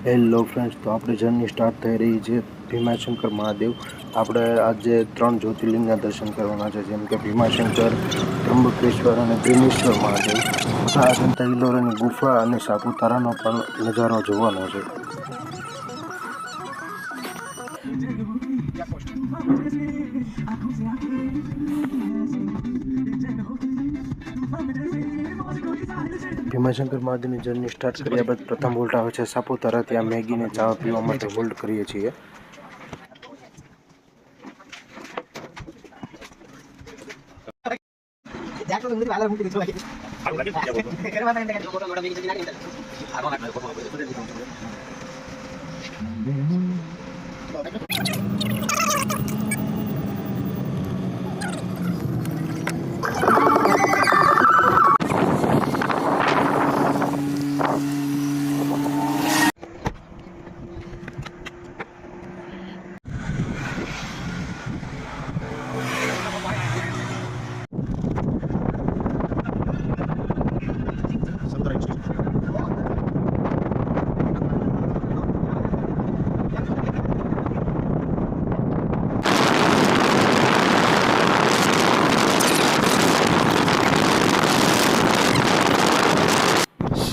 Hello friends, તો આપણી journey start થઈ રહી છે ભીમાશંકર મહાદેવ. આપણે આજે 3 જ્યોતિર્લિંગના દર્શન કરવાના છે, જેમ કે ભીમાશંકર, ત્રંબકેશ્વર અને ત્રિનેશ્વર મહાદેવ તથા અજંતા ઇલોરાની ગુફા અને સાપુતારાનો પણ નજારો જોવાનો છે. ભીમાશંકર મહાદેવની જર્ની સ્ટાર્ટ કર્યા બાદ પ્રથમ હોલ્ટ આવે છે સાપુતારા. ત્યાં મેગીને ચા પીવા માટે હોલ્ડ કરીએ છીએ.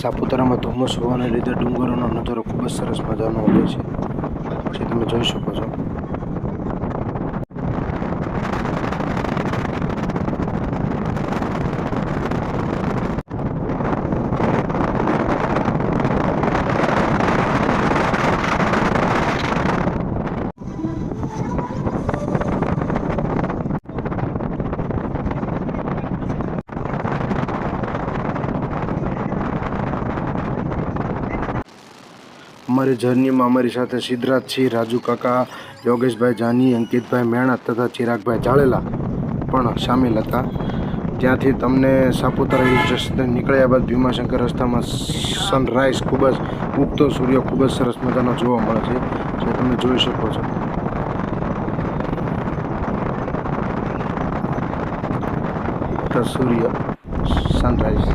સાપુતારામાં ધુમ્મસ હોવાને લીધે ડુંગરોનો નજારો ખૂબ જ સરસ મજાનો હોય છે, જે તમે જોઈ શકો છો. અમારી જર્નીમાં અમારી સાથે સિદ્ધરાજસિંહ, રાજુ કાકા, યોગેશભાઈ જાની, અંકિતભાઈ મેણા તથા ચિરાગભાઈ જાળેલા પણ સામેલ હતા. ત્યાંથી તમને સાપુતારા હિલ સ્ટેશન નીકળ્યા બાદ ભીમાશંકર રસ્તામાં સનરાઈઝ ખૂબ જ ઉગતો સૂર્ય ખૂબ જ સરસ મજાનો જોવા મળે છે, જે તમે જોઈ શકો છો. ઉગતા સૂર્ય, સનરાઈઝ.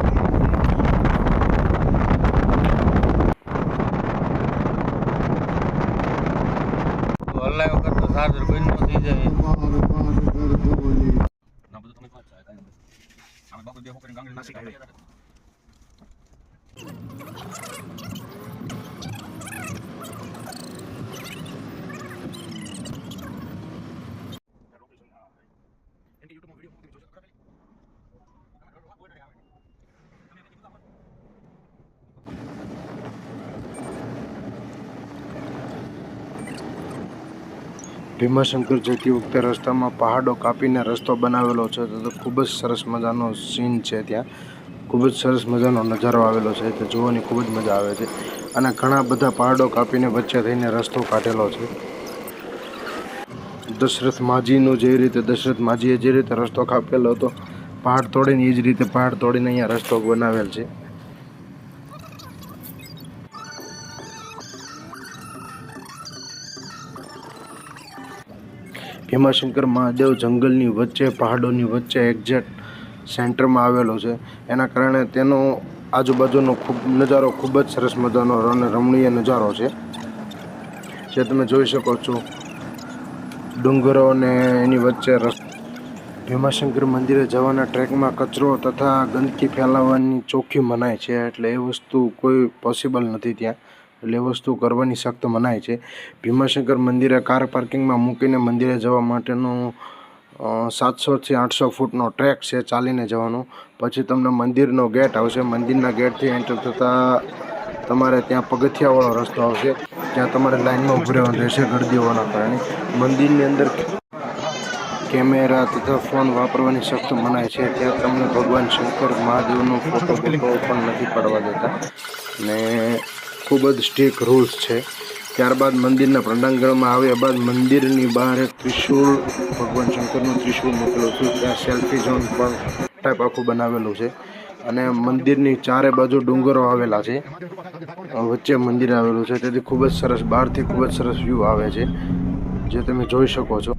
અલ્લાહ વખત તો ચાર્જર કોઈ નો થઈ જાય. ના બધું તમે વાત છે. આમે બાપુ દેખો કરીને ગાંગડી નાસી કાઢે. ભીમાશંકર જતી વખતે રસ્તામાં પહાડો કાપીને રસ્તો બનાવેલો છે, તો ખૂબ જ સરસ મજાનો સીન છે. ત્યાં ખૂબ જ સરસ મજાનો નજારો આવેલો છે, તે જોવાની ખૂબ જ મજા આવે છે. અને ઘણા બધા પહાડો કાપીને વચ્ચે થઈને રસ્તો કાઢેલો છે. દશરથ માજીનું જે રીતે દશરથ માજીએ જે રીતે રસ્તો કાપેલો હતો પહાડ તોડીને, એ જ રીતે પહાડ તોડીને અહીંયા રસ્તો બનાવેલ છે. ભીમાશંકર મહાદેવ જંગલની વચ્ચે, પહાડોની વચ્ચે એક્ઝેક્ટ સેન્ટરમાં આવેલો છે. એના કારણે તેનો આજુબાજુનો નજારો ખૂબ જ સરસ મજાનો અને રમણીય નજારો છે, જે તમે જોઈ શકો છો. ડુંગરો અને એની વચ્ચે ભીમાશંકર મંદિરે જવાના ટ્રેકમાં કચરો તથા ગંદકી ફેલાવવાની ચોખ્ખી મનાય છે, એટલે એ વસ્તુ કોઈ પોસિબલ નથી ત્યાં. એટલે એ વસ્તુ કરવાની સખ્ત મનાય છે. ભીમાશંકર મંદિરે કાર પાર્કિંગમાં મૂકીને મંદિરે જવા માટેનું 700 થી 800 ફૂટનો ટ્રેક છે, ચાલીને જવાનું. પછી તમને મંદિરનો ગેટ આવશે. મંદિરના ગેટથી એન્ટર થતાં તમારે ત્યાં પગથિયાવાળો રસ્તો આવશે, ત્યાં તમારે લાઇનમાં ઊભું રહેવાનું રહેશે ગળદી હોવાના કારણે. મંદિરની અંદર કેમેરા તથા ફોન વાપરવાની સખ્ત મનાય છે. ત્યાં તમને ભગવાન શંકર મહાદેવનો ફોટો પણ નથી પાડવા દેતા, ને ખૂબ જ સ્ટ્રિક્ટ રૂલ્સ છે. ત્યારબાદ મંદિરના પ્રાંગણમાં આવ્યા બાદ મંદિરની બહાર એક ત્રિશૂળ, ભગવાન શંકરનું ત્રિશૂળ મૂકેલું છે. ત્યાં સેલ્ફી ઝોન પણ ટાઈપ આખું બનાવેલું છે. અને મંદિરની ચારે બાજુ ડુંગરો આવેલા છે, વચ્ચે મંદિર આવેલું છે, તેથી ખૂબ જ સરસ, બહારથી ખૂબ જ સરસ વ્યૂ આવે છે, જે તમે જોઈ શકો છો.